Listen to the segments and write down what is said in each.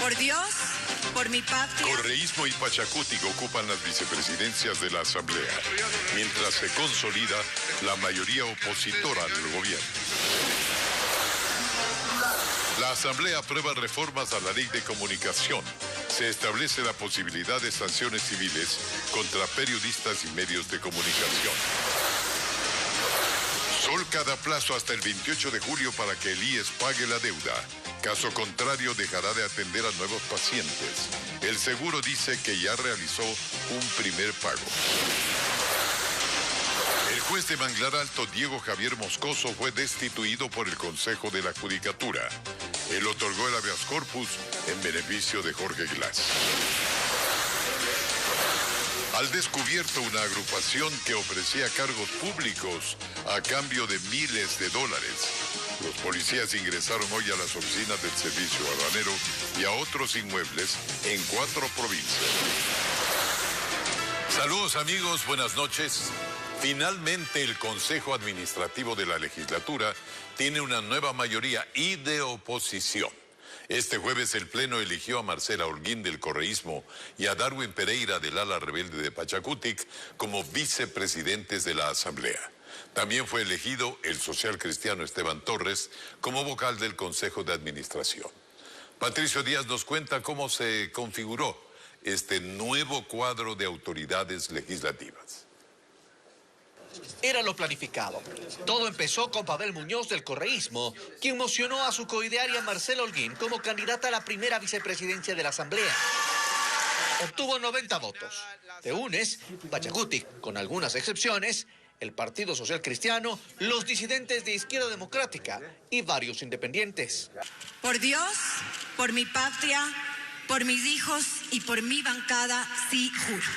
Por Dios, por mi patria. Correísmo y Pachacutic ocupan las vicepresidencias de la Asamblea, mientras se consolida la mayoría opositora al gobierno. La Asamblea aprueba reformas a la Ley de Comunicación. Se establece la posibilidad de sanciones civiles contra periodistas y medios de comunicación. Solca da plazo hasta el 28 de julio para que el IES pague la deuda. Caso contrario, dejará de atender a nuevos pacientes. El seguro dice que ya realizó un primer pago. El juez de Manglar Alto, Diego Javier Moscoso, fue destituido por el Consejo de la Judicatura. Él otorgó el habeas corpus en beneficio de Jorge Glass. Al descubierto una agrupación que ofrecía cargos públicos a cambio de miles de dólares. Los policías ingresaron hoy a las oficinas del Servicio Aduanero y a otros inmuebles en 4 provincias. Saludos amigos, buenas noches. Finalmente el Consejo Administrativo de la Legislatura tiene una nueva mayoría y de oposición. Este jueves el Pleno eligió a Marcela Holguín del Correísmo y a Darwin Pereira del ala rebelde de Pachacutic como vicepresidentes de la Asamblea. También fue elegido el social cristiano Esteban Torres como vocal del Consejo de Administración. Patricio Díaz nos cuenta cómo se configuró este nuevo cuadro de autoridades legislativas. Era lo planificado. Todo empezó con Pavel Muñoz del Correísmo, quien mocionó a su coidearia Marcela Holguín como candidata a la primera vicepresidencia de la Asamblea. Obtuvo 90 votos. De UNES, Pachacutic, con algunas excepciones, el Partido Social Cristiano, los disidentes de Izquierda Democrática y varios independientes. Por Dios, por mi patria, por mis hijos y por mi bancada, sí juro.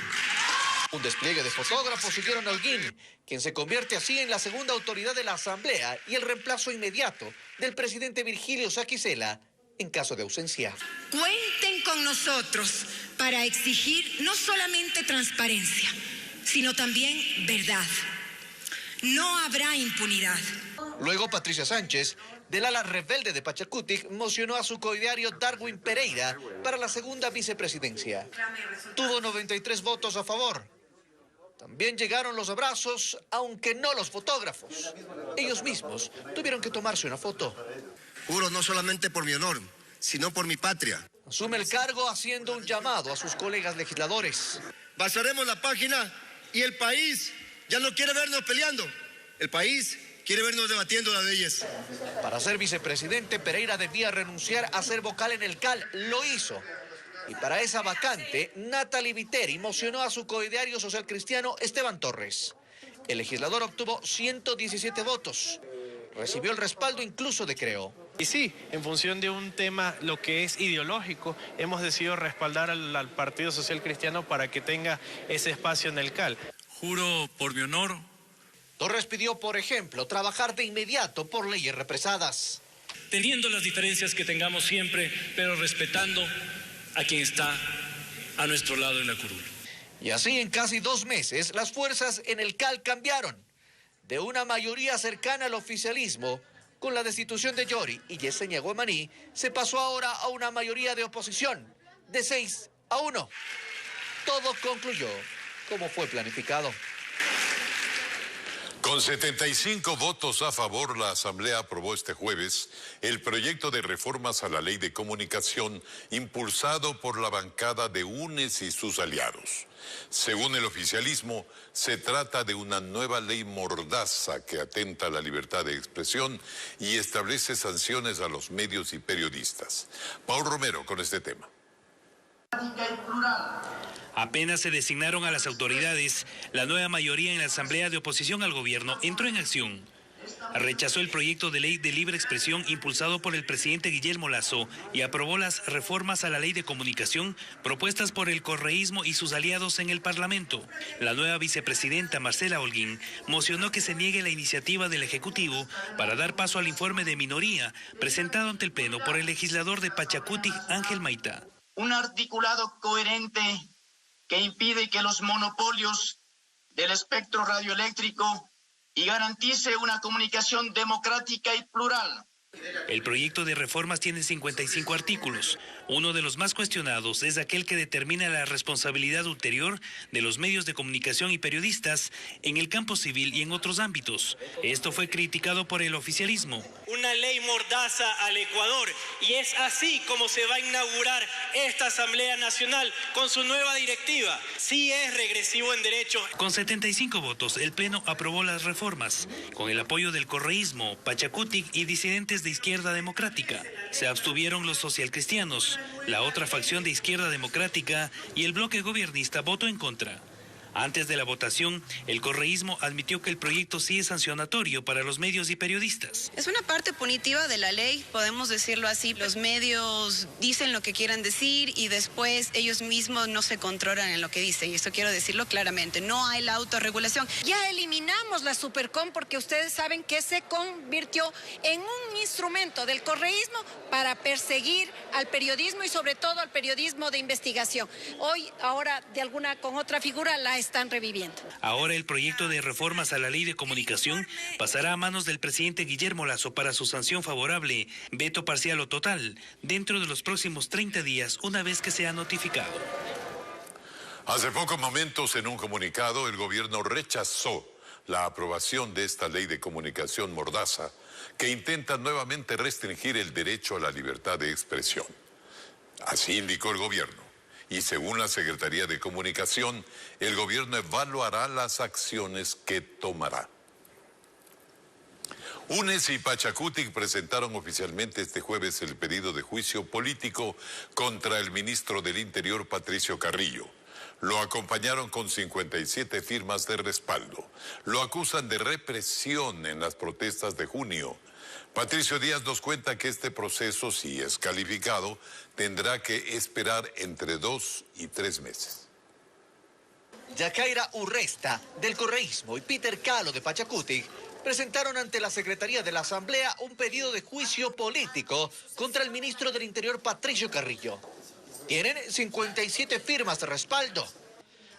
Un despliegue de fotógrafos siguieron a Holguín, quien se convierte así en la segunda autoridad de la Asamblea y el reemplazo inmediato del presidente Virgilio Saquicela en caso de ausencia. Cuenten con nosotros para exigir no solamente transparencia, sino también verdad. No habrá impunidad. Luego Patricia Sánchez, del ala rebelde de Pachacutic, mocionó a su coideario Darwin Pereira para la segunda vicepresidencia. Tuvo 93 votos a favor. También llegaron los abrazos, aunque no los fotógrafos. Ellos mismos tuvieron que tomarse una foto. Juro no solamente por mi honor, sino por mi patria. Asume el cargo haciendo un llamado a sus colegas legisladores. Pasaremos la página y el país ya no quiere vernos peleando. El país quiere vernos debatiendo las leyes. Para ser vicepresidente, Pereira debía renunciar a ser vocal en el CAL. Lo hizo. Y para esa vacante, Natalie Viteri mocionó a su coideario social cristiano Esteban Torres. El legislador obtuvo 117 votos. Recibió el respaldo incluso de Creo. Y sí, en función de un tema, lo que es ideológico, hemos decidido respaldar al Partido Social Cristiano para que tenga ese espacio en el CAL. Juro por mi honor. Torres pidió, por ejemplo, trabajar de inmediato por leyes represadas. Teniendo las diferencias que tengamos siempre, pero respetando a quien está a nuestro lado en la curul. Y así en casi 2 meses, las fuerzas en el CAL cambiaron. De una mayoría cercana al oficialismo, con la destitución de Yori y Yesenia Guamaní, se pasó ahora a una mayoría de oposición, de 6-1. Todo concluyó como fue planificado. Con 75 votos a favor, la Asamblea aprobó este jueves el proyecto de reformas a la Ley de Comunicación impulsado por la bancada de UNES y sus aliados. Según el oficialismo, se trata de una nueva ley mordaza que atenta a la libertad de expresión y establece sanciones a los medios y periodistas. Paul Romero con este tema. Apenas se designaron a las autoridades, la nueva mayoría en la Asamblea de Oposición al Gobierno entró en acción. Rechazó el proyecto de ley de libre expresión impulsado por el presidente Guillermo Lasso y aprobó las reformas a la ley de comunicación propuestas por el correísmo y sus aliados en el Parlamento. La nueva vicepresidenta Marcela Holguín mocionó que se niegue la iniciativa del Ejecutivo para dar paso al informe de minoría presentado ante el Pleno por el legislador de Pachacutic, Ángel Maitá. Un articulado coherente que impide que los monopolios del espectro radioeléctrico y garantice una comunicación democrática y plural El proyecto de reformas tiene 55 artículos. Uno de los más cuestionados es aquel que determina la responsabilidad ulterior de los medios de comunicación y periodistas en el campo civil y en otros ámbitos. Esto fue criticado por el oficialismo. Una ley mordaza al Ecuador, y es así como se va a inaugurar esta Asamblea Nacional con su nueva directiva. Sí es regresivo en derechos. Con 75 votos, el Pleno aprobó las reformas, con el apoyo del correísmo, Pachacutic y disidentes de Izquierda Democrática. Se abstuvieron los socialcristianos, la otra facción de Izquierda Democrática y el bloque gobernista votó en contra. Antes de la votación, el correísmo admitió que el proyecto sí es sancionatorio para los medios y periodistas. Es una parte punitiva de la ley, podemos decirlo así. Los medios dicen lo que quieran decir y después ellos mismos no se controlan en lo que dicen. Y esto quiero decirlo claramente, no hay la autorregulación. Ya eliminamos la Supercom porque ustedes saben que se convirtió en un instrumento del correísmo para perseguir al periodismo y sobre todo al periodismo de investigación. Hoy, ahora, con otra figura, la están reviviendo. Ahora el proyecto de reformas a la ley de comunicación pasará a manos del presidente Guillermo Lasso para su sanción favorable, veto parcial o total, dentro de los próximos 30 días, una vez que sea notificado. Hace pocos momentos, en un comunicado, el gobierno rechazó la aprobación de esta ley de comunicación mordaza que intenta nuevamente restringir el derecho a la libertad de expresión. Así indicó el gobierno. Y según la Secretaría de Comunicación, el gobierno evaluará las acciones que tomará. UNES y Pachacutic presentaron oficialmente este jueves el pedido de juicio político contra el ministro del Interior, Patricio Carrillo. Lo acompañaron con 57 firmas de respaldo. Lo acusan de represión en las protestas de junio. Patricio Díaz nos cuenta que este proceso, si es calificado, tendrá que esperar entre 2 y 3 meses. Yacaira Urresta, del correísmo, y Peter Calo, de Pachacutic, presentaron ante la Secretaría de la Asamblea un pedido de juicio político contra el ministro del Interior, Patricio Carrillo. Tienen 57 firmas de respaldo.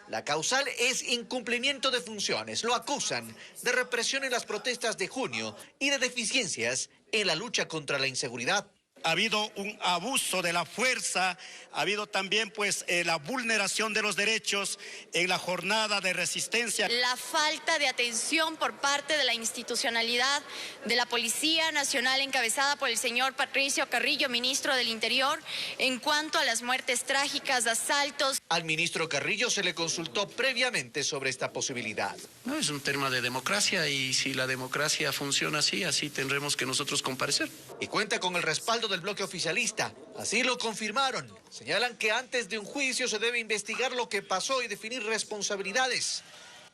La causal es incumplimiento de funciones. Lo acusan de represión en las protestas de junio y de deficiencias en la lucha contra la inseguridad. Ha habido un abuso de la fuerza, ha habido también la vulneración de los derechos en la jornada de resistencia. La falta de atención por parte de la institucionalidad de la Policía Nacional encabezada por el señor Patricio Carrillo, ministro del Interior, en cuanto a las muertes trágicas, asaltos. Al ministro Carrillo se le consultó previamente sobre esta posibilidad. No, es un tema de democracia y si la democracia funciona así tendremos que nosotros comparecer. Y cuenta con el respaldo del bloque oficialista. Así lo confirmaron. Señalan que antes de un juicio se debe investigar lo que pasó y definir responsabilidades,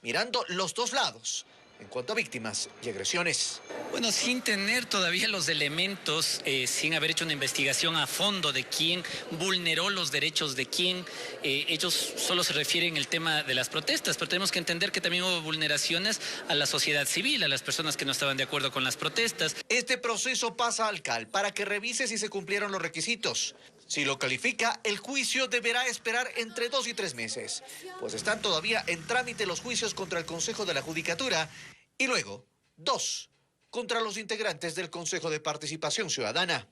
mirando los dos lados en cuanto a víctimas y agresiones. Bueno, sin tener todavía los elementos, sin haber hecho una investigación a fondo de quién vulneró los derechos de quién, ellos solo se refieren al tema de las protestas, pero tenemos que entender que también hubo vulneraciones a la sociedad civil, a las personas que no estaban de acuerdo con las protestas. Este proceso pasa al CAL para que revise si se cumplieron los requisitos. Si lo califica, el juicio deberá esperar entre 2 y 3 meses, pues están todavía en trámite los juicios contra el Consejo de la Judicatura y luego 2 contra los integrantes del Consejo de Participación Ciudadana.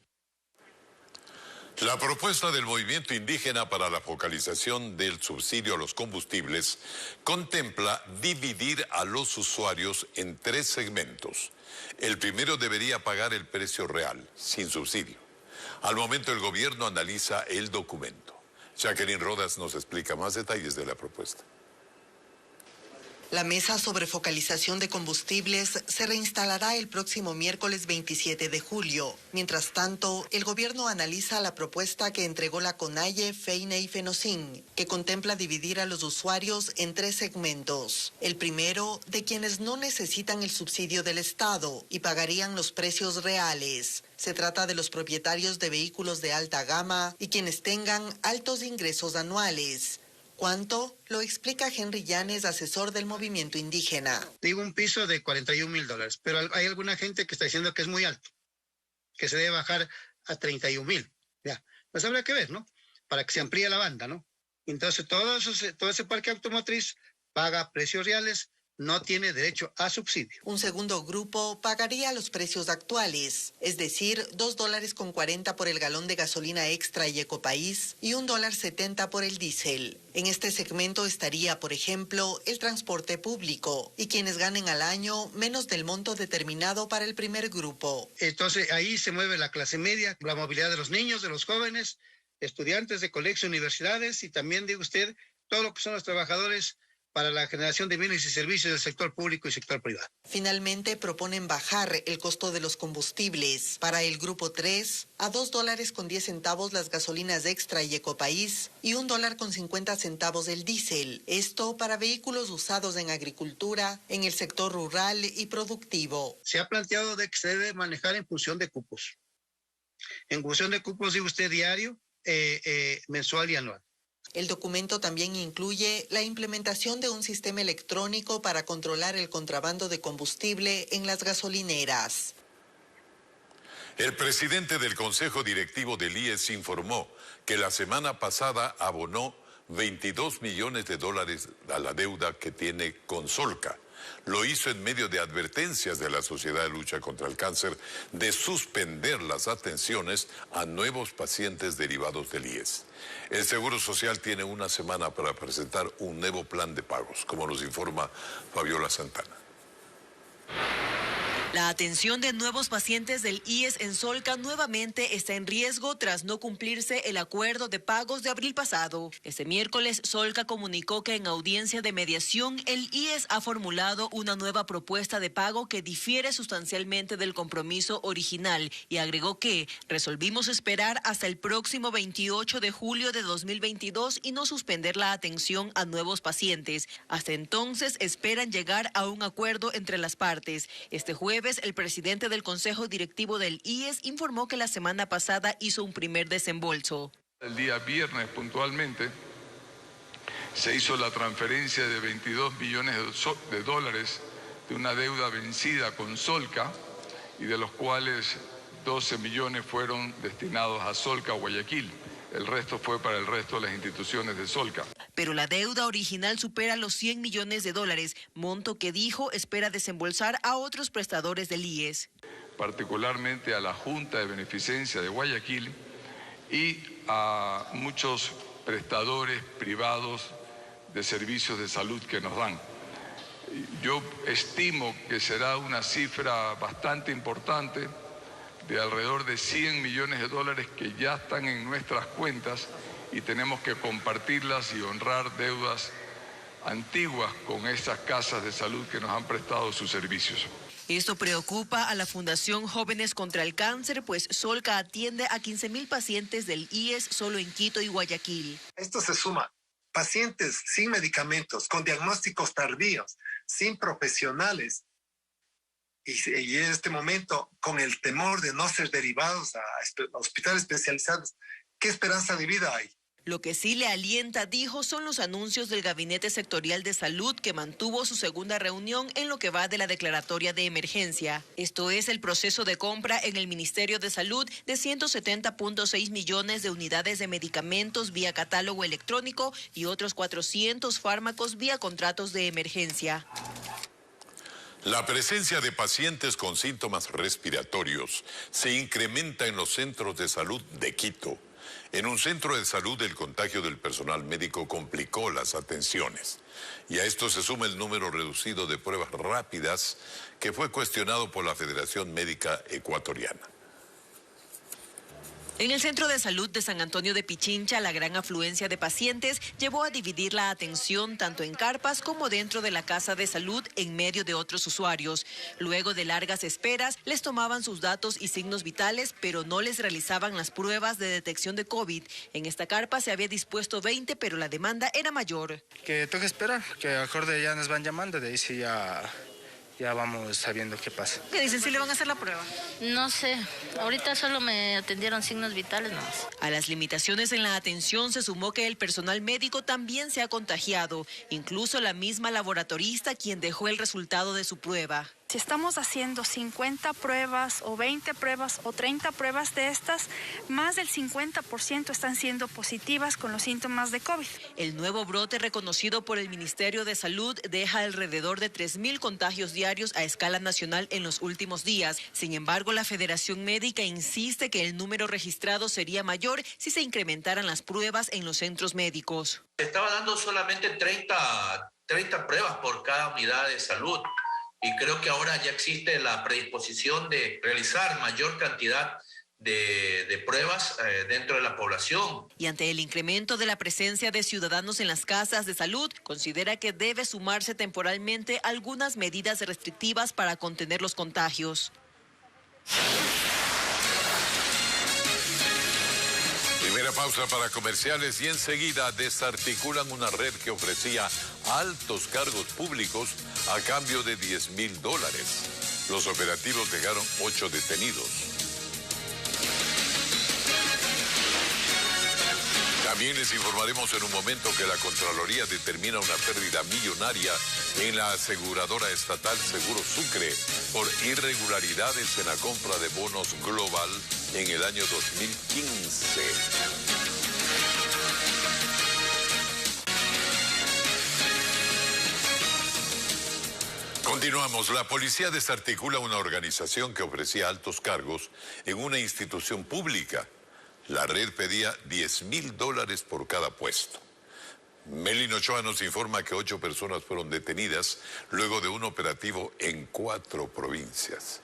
La propuesta del movimiento indígena para la focalización del subsidio a los combustibles contempla dividir a los usuarios en 3 segmentos. El primero debería pagar el precio real, sin subsidio. Al momento el gobierno analiza el documento. Jacqueline Rodas nos explica más detalles de la propuesta. La mesa sobre focalización de combustibles se reinstalará el próximo miércoles 27 de julio. Mientras tanto, el gobierno analiza la propuesta que entregó la CONAIE, FEINE y FENOCIN, que contempla dividir a los usuarios en 3 segmentos. El primero, de quienes no necesitan el subsidio del Estado y pagarían los precios reales. Se trata de los propietarios de vehículos de alta gama y quienes tengan altos ingresos anuales. ¿Cuánto? Lo explica Henry Llanes, asesor del movimiento indígena. Digo un piso de $41,000, pero hay alguna gente que está diciendo que es muy alto, que se debe bajar a 31,000. Ya, pues habrá que ver, ¿no? Para que se amplíe la banda, ¿no? Entonces todo ese parque automotriz paga precios reales no tiene derecho a subsidio. Un segundo grupo pagaría los precios actuales, es decir, $2.40 por el galón de gasolina extra y Ecopaís y $1.70 por el diésel. En este segmento estaría, por ejemplo, el transporte público y quienes ganen al año menos del monto determinado para el primer grupo. Entonces ahí se mueve la clase media, la movilidad de los niños, de los jóvenes, estudiantes de colegios, universidades y también, digo usted, todo lo que son los trabajadores para la generación de bienes y servicios del sector público y sector privado. Finalmente proponen bajar el costo de los combustibles. Para el grupo 3, a $2.10 las gasolinas extra y Ecopaís y $1.50 el diésel. Esto para vehículos usados en agricultura, en el sector rural y productivo. Se ha planteado de que se debe manejar en función de cupos. En función de cupos, digo usted, diario, mensual y anual. El documento también incluye la implementación de un sistema electrónico para controlar el contrabando de combustible en las gasolineras. El presidente del Consejo Directivo del IES informó que la semana pasada abonó $22 millones a la deuda que tiene con Solca. Lo hizo en medio de advertencias de la Sociedad de Lucha contra el Cáncer de suspender las atenciones a nuevos pacientes derivados del IES. El Seguro Social tiene una semana para presentar un nuevo plan de pagos, como nos informa Fabiola Santana. La atención de nuevos pacientes del IES en Solca nuevamente está en riesgo tras no cumplirse el acuerdo de pagos de abril pasado. Este miércoles, Solca comunicó que en audiencia de mediación, el IES ha formulado una nueva propuesta de pago que difiere sustancialmente del compromiso original y agregó que resolvimos esperar hasta el próximo 28 de julio de 2022 y no suspender la atención a nuevos pacientes. Hasta entonces esperan llegar a un acuerdo entre las partes. Este jueves, el presidente del Consejo Directivo del IES informó que la semana pasada hizo un primer desembolso. El día viernes puntualmente se hizo la transferencia de $22 millones de una deuda vencida con Solca y de los cuales 12 millones fueron destinados a Solca Guayaquil. El resto fue para el resto de las instituciones de Solca. Pero la deuda original supera los $100 millones, monto que dijo espera desembolsar a otros prestadores del IES. Particularmente a la Junta de Beneficencia de Guayaquil y a muchos prestadores privados de servicios de salud que nos dan. Yo estimo que será una cifra bastante importante, de alrededor de $100 millones que ya están en nuestras cuentas y tenemos que compartirlas y honrar deudas antiguas con esas casas de salud que nos han prestado sus servicios. Esto preocupa a la Fundación Jóvenes contra el Cáncer, pues Solca atiende a 15,000 pacientes del IES solo en Quito y Guayaquil. Esto se suma pacientes sin medicamentos, con diagnósticos tardíos, sin profesionales. Y en este momento, con el temor de no ser derivados a hospitales especializados, ¿qué esperanza de vida hay? Lo que sí le alienta, dijo, son los anuncios del Gabinete Sectorial de Salud que mantuvo su segunda reunión en lo que va de la declaratoria de emergencia. Esto es el proceso de compra en el Ministerio de Salud de 170.6 millones de unidades de medicamentos vía catálogo electrónico y otros 400 fármacos vía contratos de emergencia. La presencia de pacientes con síntomas respiratorios se incrementa en los centros de salud de Quito. En un centro de salud, el contagio del personal médico complicó las atenciones. Y a esto se suma el número reducido de pruebas rápidas que fue cuestionado por la Federación Médica Ecuatoriana. En el Centro de Salud de San Antonio de Pichincha, la gran afluencia de pacientes llevó a dividir la atención tanto en carpas como dentro de la casa de salud en medio de otros usuarios. Luego de largas esperas, les tomaban sus datos y signos vitales, pero no les realizaban las pruebas de detección de COVID. En esta carpa se había dispuesto 20, pero la demanda era mayor. Que tengo que esperar, que acorde ya nos van llamando, de ahí sí ya vamos sabiendo qué pasa. ¿Qué dicen? ¿Si le van a hacer la prueba? No sé, ahorita solo me atendieron signos vitales nomás. A las limitaciones en la atención se sumó que el personal médico también se ha contagiado, incluso la misma laboratorista quien dejó el resultado de su prueba. Si estamos haciendo 50 pruebas o 20 pruebas o 30 pruebas de estas, más del 50% están siendo positivas con los síntomas de COVID. El nuevo brote reconocido por el Ministerio de Salud deja alrededor de 3.000 contagios diarios a escala nacional en los últimos días. Sin embargo, la Federación Médica insiste que el número registrado sería mayor si se incrementaran las pruebas en los centros médicos. Se estaba dando solamente 30 pruebas por cada unidad de salud. Y creo que ahora ya existe la predisposición de realizar mayor cantidad de pruebas dentro de la población. Y ante el incremento de la presencia de ciudadanos en las casas de salud, considera que debe sumarse temporalmente algunas medidas restrictivas para contener los contagios. Primera pausa para comerciales y enseguida desarticulan una red que ofrecía altos cargos públicos a cambio de $10,000. Los operativos dejaron 8 detenidos. También les informaremos en un momento que la Contraloría determina una pérdida millonaria en la aseguradora estatal Seguro Sucre por irregularidades en la compra de bonos Global en el año 2015. Continuamos. La policía desarticula una organización que ofrecía altos cargos en una institución pública. La red pedía $10,000 por cada puesto. Melin Ochoa nos informa que 8 personas fueron detenidas luego de un operativo en 4 provincias.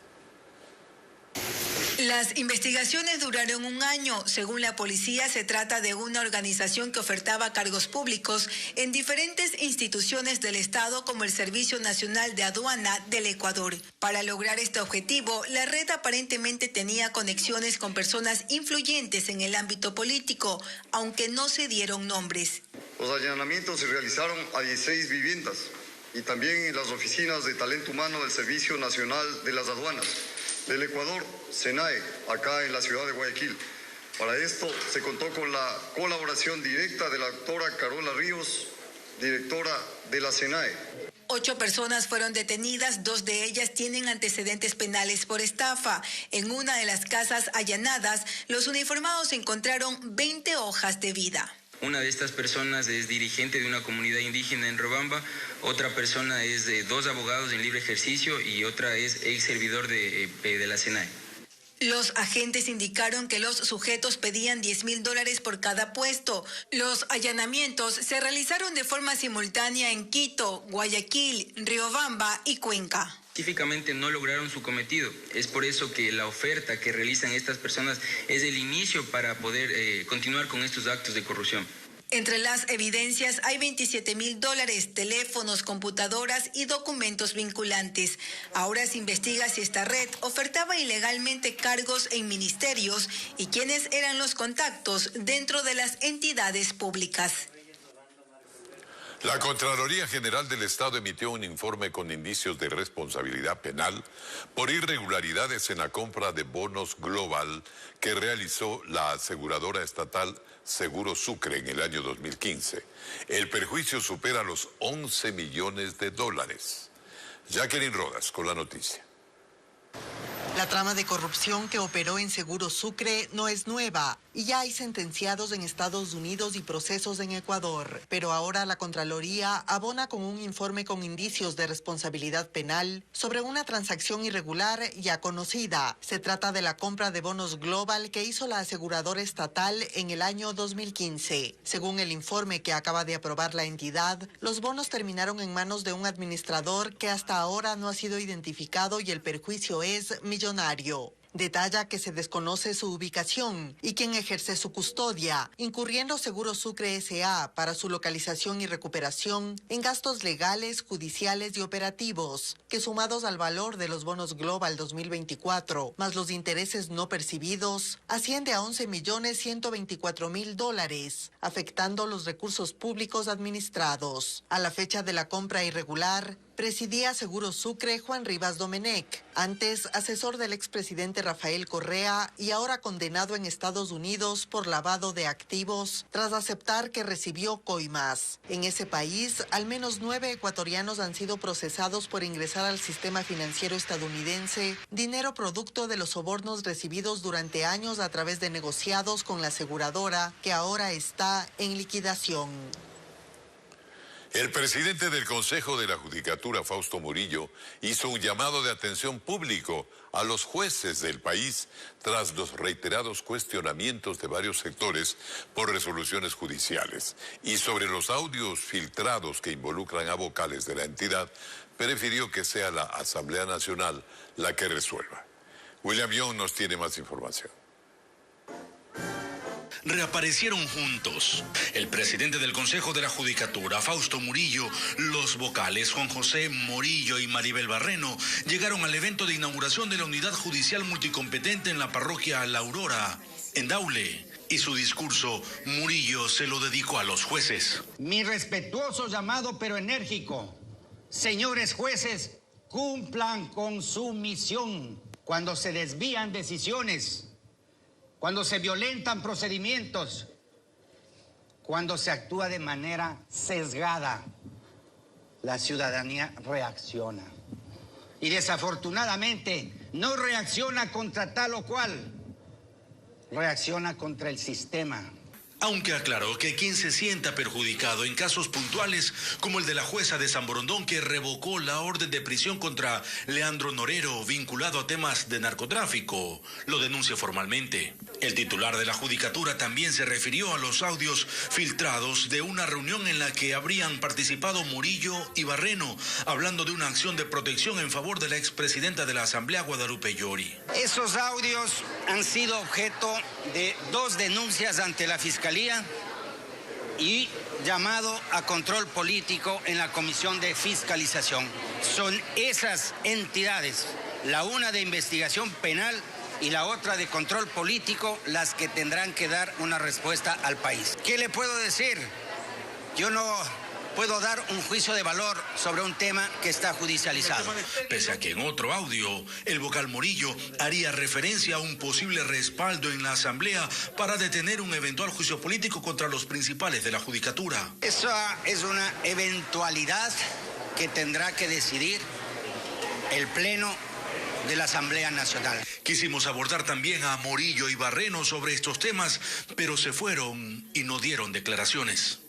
Las investigaciones duraron 1 año. Según la policía, se trata de una organización que ofertaba cargos públicos en diferentes instituciones del Estado como el Servicio Nacional de Aduana del Ecuador. Para lograr este objetivo, la red aparentemente tenía conexiones con personas influyentes en el ámbito político, aunque no se dieron nombres. Los allanamientos se realizaron a 16 viviendas y también en las oficinas de talento humano del Servicio Nacional de las Aduanas del Ecuador, SENAE, acá en la ciudad de Guayaquil. Para esto se contó con la colaboración directa de la doctora Carola Ríos, directora de la SENAE. 8 personas fueron detenidas, 2 de ellas tienen antecedentes penales por estafa. En una de las casas allanadas, los uniformados encontraron 20 hojas de vida. Una de estas personas es dirigente de una comunidad indígena en Robamba, otra persona es de 2 abogados en libre ejercicio y otra es ex servidor de la SENAE. Los agentes indicaron que los sujetos pedían $10,000 por cada puesto. Los allanamientos se realizaron de forma simultánea en Quito, Guayaquil, Riobamba y Cuenca. Específicamente no lograron su cometido. Es por eso que la oferta que realizan estas personas es el inicio para poder continuar con estos actos de corrupción. Entre las evidencias hay $27,000, teléfonos, computadoras y documentos vinculantes. Ahora se investiga si esta red ofertaba ilegalmente cargos en ministerios y quiénes eran los contactos dentro de las entidades públicas. La Contraloría General del Estado emitió un informe con indicios de responsabilidad penal por irregularidades en la compra de bonos Global que realizó la aseguradora estatal Seguro Sucre en el año 2015. El perjuicio supera los $11 millones. Jacqueline Rodas con la noticia. La trama de corrupción que operó en Seguro Sucre no es nueva y ya hay sentenciados en Estados Unidos y procesos en Ecuador. Pero ahora la Contraloría abona con un informe con indicios de responsabilidad penal sobre una transacción irregular ya conocida. Se trata de la compra de bonos Global que hizo la aseguradora estatal en el año 2015. Según el informe que acaba de aprobar la entidad, los bonos terminaron en manos de un administrador que hasta ahora no ha sido identificado y el perjuicio es millonario. Detalla que se desconoce su ubicación y quién ejerce su custodia, incurriendo Seguro Sucre S.A. para su localización y recuperación en gastos legales, judiciales y operativos, que sumados al valor de los bonos Global 2024, más los intereses no percibidos, asciende a $11,124,000, afectando los recursos públicos administrados. A la fecha de la compra irregular, Presidía Seguro Sucre Juan Rivas Domenech, antes asesor del expresidente Rafael Correa y ahora condenado en Estados Unidos por lavado de activos tras aceptar que recibió coimas. En ese país, al menos 9 ecuatorianos han sido procesados por ingresar al sistema financiero estadounidense, dinero producto de los sobornos recibidos durante años a través de negociados con la aseguradora, que ahora está en liquidación. El presidente del Consejo de la Judicatura, Fausto Murillo, hizo un llamado de atención público a los jueces del país tras los reiterados cuestionamientos de varios sectores por resoluciones judiciales. Y sobre los audios filtrados que involucran a vocales de la entidad, prefirió que sea la Asamblea Nacional la que resuelva. William Young nos tiene más información. Reaparecieron juntos el presidente del Consejo de la Judicatura, Fausto Murillo, los vocales Juan José Morillo y Maribel Barreno llegaron al evento de inauguración de la Unidad Judicial Multicompetente en la parroquia La Aurora, en Daule. Y su discurso, Murillo se lo dedicó a los jueces. Mi respetuoso llamado pero enérgico. Señores jueces, cumplan con su misión. Cuando se desvían decisiones, cuando se violentan procedimientos, cuando se actúa de manera sesgada, la ciudadanía reacciona. Y desafortunadamente no reacciona contra tal o cual, reacciona contra el sistema. Aunque aclaró que quien se sienta perjudicado en casos puntuales, como el de la jueza de San Borondón que revocó la orden de prisión contra Leandro Norero vinculado a temas de narcotráfico, lo denuncia formalmente. El titular de la Judicatura también se refirió a los audios filtrados de una reunión en la que habrían participado Murillo y Barreno, hablando de una acción de protección en favor de la expresidenta de la Asamblea, Guadalupe Llori. Esos audios han sido objeto de 2 denuncias ante la Fiscalía y llamado a control político en la Comisión de Fiscalización. Son esas entidades, la una de investigación penal y la otra de control político, las que tendrán que dar una respuesta al país. ¿Qué le puedo decir? Yo no puedo dar un juicio de valor sobre un tema que está judicializado. Pese a que en otro audio, el vocal Morillo haría referencia a un posible respaldo en la Asamblea para detener un eventual juicio político contra los principales de la Judicatura. Esa es una eventualidad que tendrá que decidir el Pleno de la Asamblea Nacional. Quisimos abordar también a Morillo y Barreno sobre estos temas, pero se fueron y no dieron declaraciones.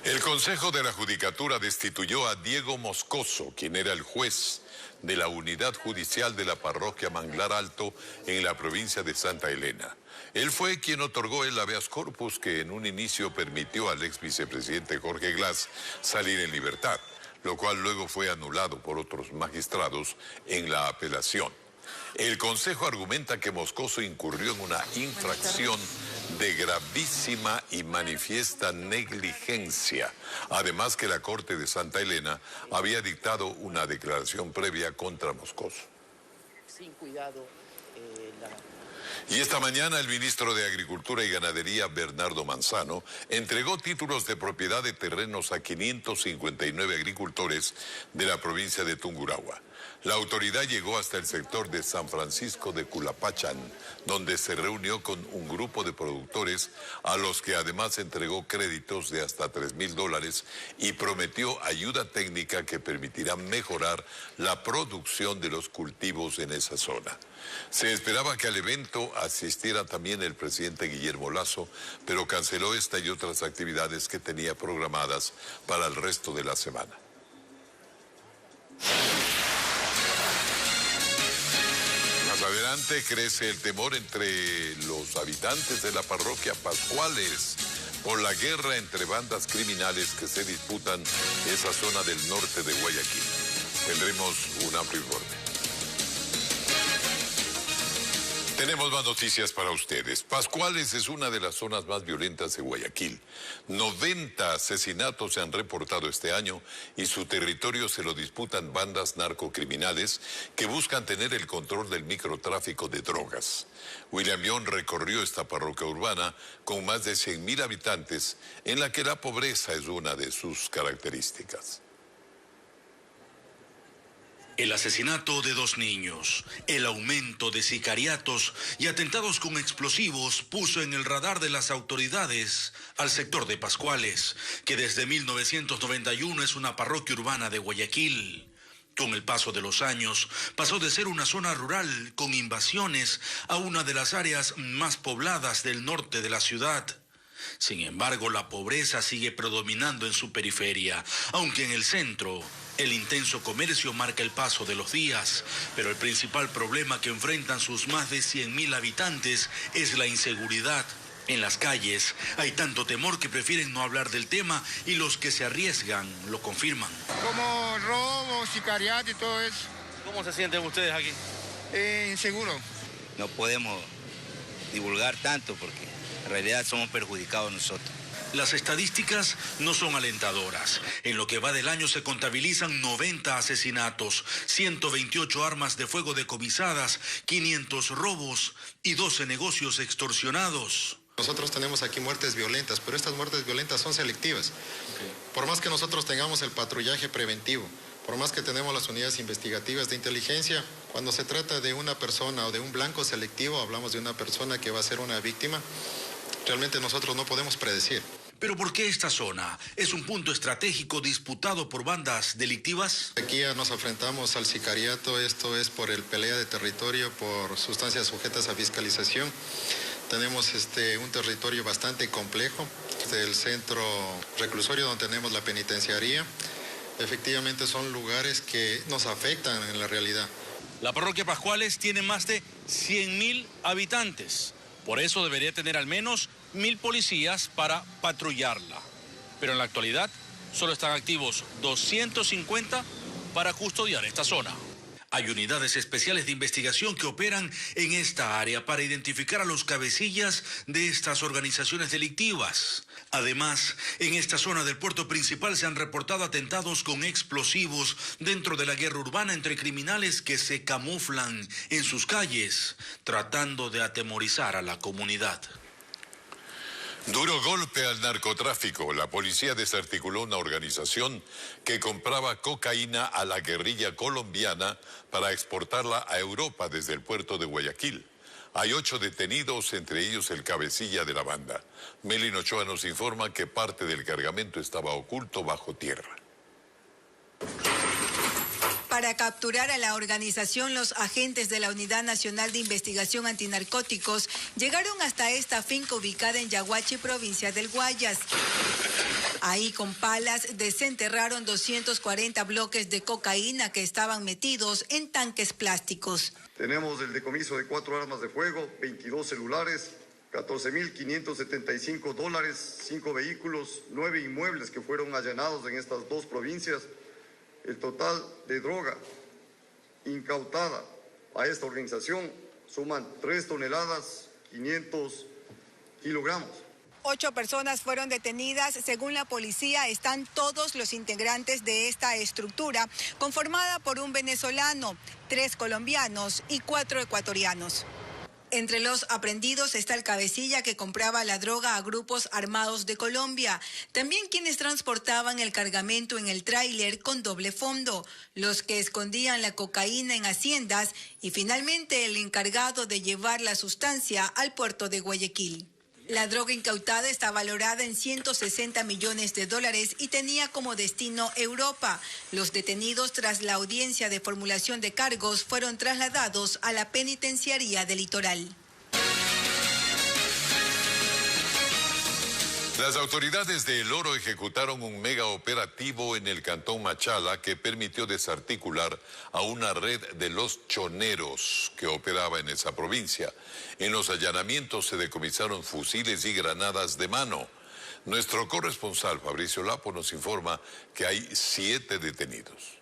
El Consejo de la Judicatura destituyó a Diego Moscoso, quien era el juez de la Unidad Judicial de la Parroquia Manglar Alto en la provincia de Santa Elena. Él fue quien otorgó el habeas corpus que en un inicio permitió al ex vicepresidente Jorge Glass salir en libertad, lo cual luego fue anulado por otros magistrados en la apelación. El Consejo argumenta que Moscoso incurrió en una infracción de gravísima y manifiesta negligencia. Además que la Corte de Santa Elena había dictado una declaración previa contra Moscoso. Sin cuidado, Y esta mañana el ministro de Agricultura y Ganadería, Bernardo Manzano, entregó títulos de propiedad de terrenos a 559 agricultores de la provincia de Tungurahua. La autoridad llegó hasta el sector de San Francisco de Culapachan, donde se reunió con un grupo de productores a los que además entregó créditos de hasta $3,000 y prometió ayuda técnica que permitirá mejorar la producción de los cultivos en esa zona. Se esperaba que al evento asistiera también el presidente Guillermo Lasso, pero canceló esta y otras actividades que tenía programadas para el resto de la semana. Más adelante crece el temor entre los habitantes de la parroquia Pascuales por la guerra entre bandas criminales que se disputan esa zona del norte de Guayaquil. Tendremos un amplio informe. Tenemos más noticias para ustedes. Pascuales es una de las zonas más violentas de Guayaquil. 90 asesinatos se han reportado este año y su territorio se lo disputan bandas narcocriminales que buscan tener el control del microtráfico de drogas. William Young recorrió esta parroquia urbana con más de 100,000 habitantes en la que la pobreza es una de sus características. El asesinato de 2 niños, el aumento de sicariatos y atentados con explosivos puso en el radar de las autoridades al sector de Pascuales, que desde 1991 es una parroquia urbana de Guayaquil. Con el paso de los años, pasó de ser una zona rural con invasiones a una de las áreas más pobladas del norte de la ciudad. Sin embargo, la pobreza sigue predominando en su periferia, aunque en el centro el intenso comercio marca el paso de los días. Pero el principal problema que enfrentan sus más de 100.000 habitantes es la inseguridad. En las calles hay tanto temor que prefieren no hablar del tema y los que se arriesgan lo confirman. Como robos, sicariato y todo eso. ¿Cómo se sienten ustedes aquí? Inseguro. No podemos divulgar tanto porque en realidad somos perjudicados nosotros. Las estadísticas no son alentadoras. En lo que va del año se contabilizan 90 asesinatos, 128 armas de fuego decomisadas, 500 robos y 12 negocios extorsionados. Nosotros tenemos aquí muertes violentas, pero estas muertes violentas son selectivas. Por más que nosotros tengamos el patrullaje preventivo, por más que tenemos las unidades investigativas de inteligencia, cuando se trata de una persona o de un blanco selectivo, hablamos de una persona que va a ser una víctima, realmente nosotros no podemos predecir. ¿Pero por qué esta zona es un punto estratégico disputado por bandas delictivas? Aquí ya nos enfrentamos al sicariato, esto es por el pelea de territorio, por sustancias sujetas a fiscalización. Tenemos un territorio bastante complejo, el centro reclusorio donde tenemos la penitenciaría. Efectivamente son lugares que nos afectan en la realidad. La parroquia Pascuales tiene más de 100.000 habitantes. Por eso debería tener al menos 1.000 policías para patrullarla. Pero en la actualidad solo están activos 250 para custodiar esta zona. Hay unidades especiales de investigación que operan en esta área para identificar a los cabecillas de estas organizaciones delictivas. Además, en esta zona del puerto principal se han reportado atentados con explosivos dentro de la guerra urbana entre criminales que se camuflan en sus calles, tratando de atemorizar a la comunidad. Duro golpe al narcotráfico. La policía desarticuló una organización que compraba cocaína a la guerrilla colombiana para exportarla a Europa desde el puerto de Guayaquil. Hay 8 detenidos, entre ellos el cabecilla de la banda. Melin Ochoa nos informa que parte del cargamento estaba oculto bajo tierra. Para capturar a la organización, los agentes de la Unidad Nacional de Investigación Antinarcóticos llegaron hasta esta finca ubicada en Yaguachi, provincia del Guayas. Ahí, con palas, desenterraron 240 bloques de cocaína que estaban metidos en tanques plásticos. Tenemos el decomiso de 4 armas de fuego, 22 celulares, $14.575, 5 vehículos, 9 inmuebles que fueron allanados en estas 2 provincias. El total de droga incautada a esta organización suman 3 toneladas, 500 kilogramos. 8 personas fueron detenidas. Según la policía, están todos los integrantes de esta estructura, conformada por un venezolano, 3 colombianos y 4 ecuatorianos. Entre los aprehendidos está el cabecilla que compraba la droga a grupos armados de Colombia. También quienes transportaban el cargamento en el tráiler con doble fondo, los que escondían la cocaína en haciendas y finalmente el encargado de llevar la sustancia al puerto de Guayaquil. La droga incautada está valorada en $160 millones y tenía como destino Europa. Los detenidos, tras la audiencia de formulación de cargos, fueron trasladados a la penitenciaría del Litoral. Las autoridades de El Oro ejecutaron un mega operativo en el cantón Machala que permitió desarticular a una red de los choneros que operaba en esa provincia. En los allanamientos se decomisaron fusiles y granadas de mano. Nuestro corresponsal Fabricio Lapo nos informa que hay 7 detenidos.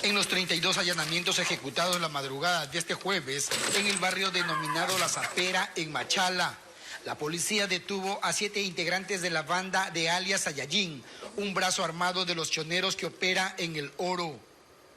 En los 32 allanamientos ejecutados la madrugada de este jueves en el barrio denominado La Zapera en Machala, la policía detuvo a 7 integrantes de la banda de alias Saiyajin, un brazo armado de los choneros que opera en El Oro.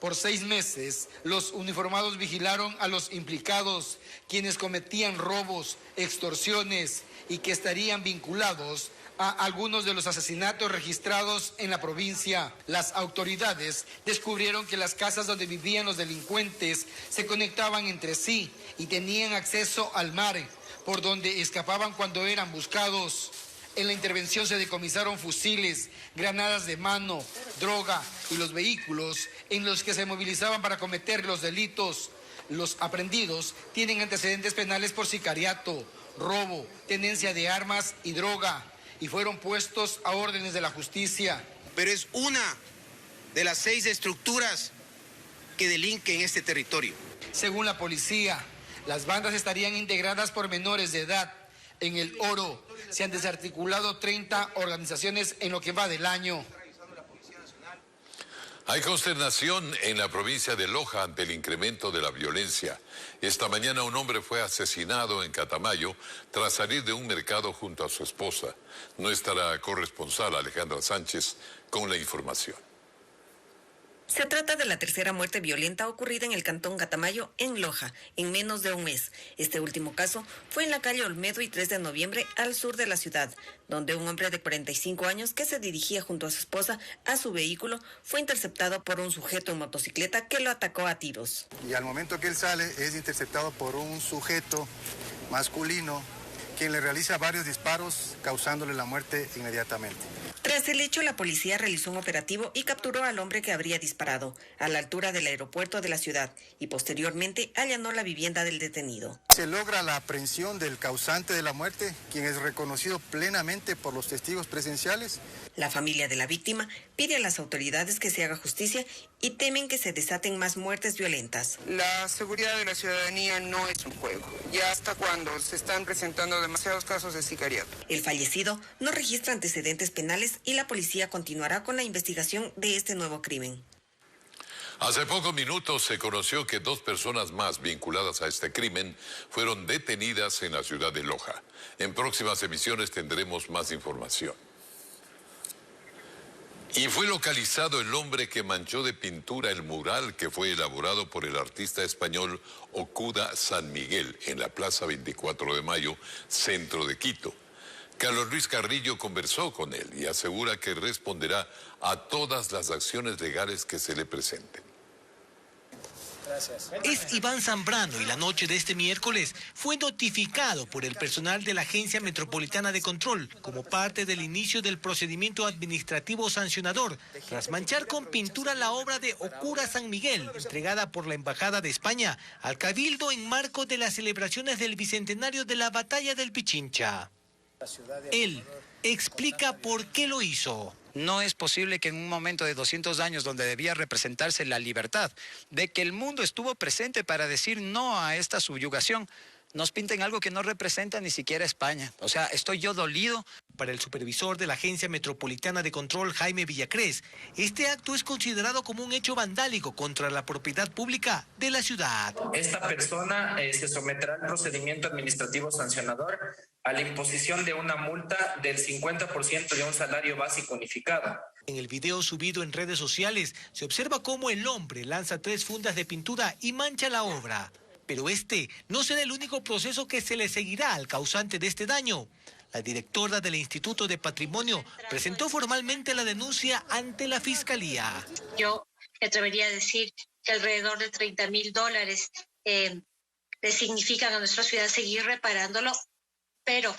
Por 6 meses, los uniformados vigilaron a los implicados, quienes cometían robos, extorsiones y que estarían vinculados a algunos de los asesinatos registrados en la provincia. Las autoridades descubrieron que las casas donde vivían los delincuentes se conectaban entre sí y tenían acceso al mar, por donde escapaban cuando eran buscados. En la intervención se decomisaron fusiles, granadas de mano, droga y los vehículos en los que se movilizaban para cometer los delitos. Los aprehendidos tienen antecedentes penales por sicariato, robo, tenencia de armas y droga, y fueron puestos a órdenes de la justicia. Pero es una de las 6 estructuras que delinquen en este territorio. Según la policía, las bandas estarían integradas por menores de edad. En el Oro se han desarticulado 30 organizaciones en lo que va del año. Hay consternación en la provincia de Loja ante el incremento de la violencia. Esta mañana un hombre fue asesinado en Catamayo tras salir de un mercado junto a su esposa. Nuestra corresponsal Alejandra Sánchez con la información. Se trata de la tercera muerte violenta ocurrida en el cantón Catamayo, en Loja, en menos de un mes. Este último caso fue en la calle Olmedo y 3 de noviembre, al sur de la ciudad, donde un hombre de 45 años que se dirigía junto a su esposa a su vehículo fue interceptado por un sujeto en motocicleta que lo atacó a tiros. Y al momento que él sale es interceptado por un sujeto masculino quien le realiza varios disparos causándole la muerte inmediatamente. Tras el hecho, la policía realizó un operativo y capturó al hombre que habría disparado a la altura del aeropuerto de la ciudad y posteriormente allanó la vivienda del detenido. Se logra la aprehensión del causante de la muerte, quien es reconocido plenamente por los testigos presenciales. La familia de la víctima pide a las autoridades que se haga justicia y temen que se desaten más muertes violentas. La seguridad de la ciudadanía no es un juego. Ya hasta cuando se están presentando demasiados casos de sicariato. El fallecido no registra antecedentes penales y la policía continuará con la investigación de este nuevo crimen. Hace pocos minutos se conoció que 2 personas más vinculadas a este crimen fueron detenidas en la ciudad de Loja. En próximas emisiones tendremos más información. Y fue localizado el hombre que manchó de pintura el mural que fue elaborado por el artista español Okuda San Miguel en la Plaza 24 de Mayo, centro de Quito. Carlos Luis Carrillo conversó con él y asegura que responderá a todas las acciones legales que se le presenten. Gracias. Es Iván Zambrano y la noche de este miércoles fue notificado por el personal de la Agencia Metropolitana de Control como parte del inicio del procedimiento administrativo sancionador tras manchar con pintura la obra de Okuda San Miguel entregada por la Embajada de España al Cabildo en marco de las celebraciones del bicentenario de la Batalla del Pichincha. Él explica por qué lo hizo. No es posible que en un momento de 200 años donde debía representarse la libertad, de que el mundo estuvo presente para decir no a esta subyugación, nos pinten algo que no representa ni siquiera España. O sea, estoy yo dolido. Para el supervisor de la Agencia Metropolitana de Control, Jaime Villacrés, este acto es considerado como un hecho vandálico contra la propiedad pública de la ciudad. Esta persona se someterá al procedimiento administrativo sancionador a la imposición de una multa del 50% de un salario básico unificado. En el video subido en redes sociales se observa cómo el hombre lanza 3 fundas de pintura y mancha la obra. Pero este no será el único proceso que se le seguirá al causante de este daño. La directora del Instituto de Patrimonio presentó formalmente la denuncia ante la Fiscalía. Yo me atrevería a decir que alrededor de $30,000 le significan a nuestra ciudad seguir reparándolo, pero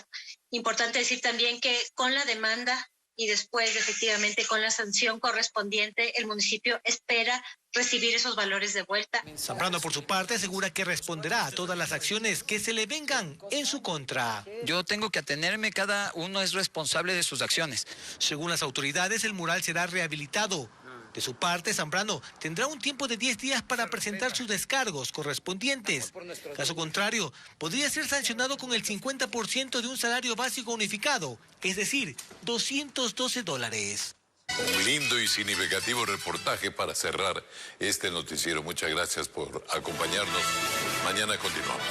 importante decir también que con la demanda y después efectivamente con la sanción correspondiente, el municipio espera recibir esos valores de vuelta. Zambrano, por su parte, asegura que responderá a todas las acciones que se le vengan en su contra. Yo tengo que atenerme, cada uno es responsable de sus acciones. Según las autoridades, el mural será rehabilitado. De su parte, Zambrano tendrá un tiempo de 10 días para presentar sus descargos correspondientes. Caso contrario, podría ser sancionado con el 50% de un salario básico unificado, es decir, $212. Un lindo y significativo reportaje para cerrar este noticiero. Muchas gracias por acompañarnos. Mañana continuamos.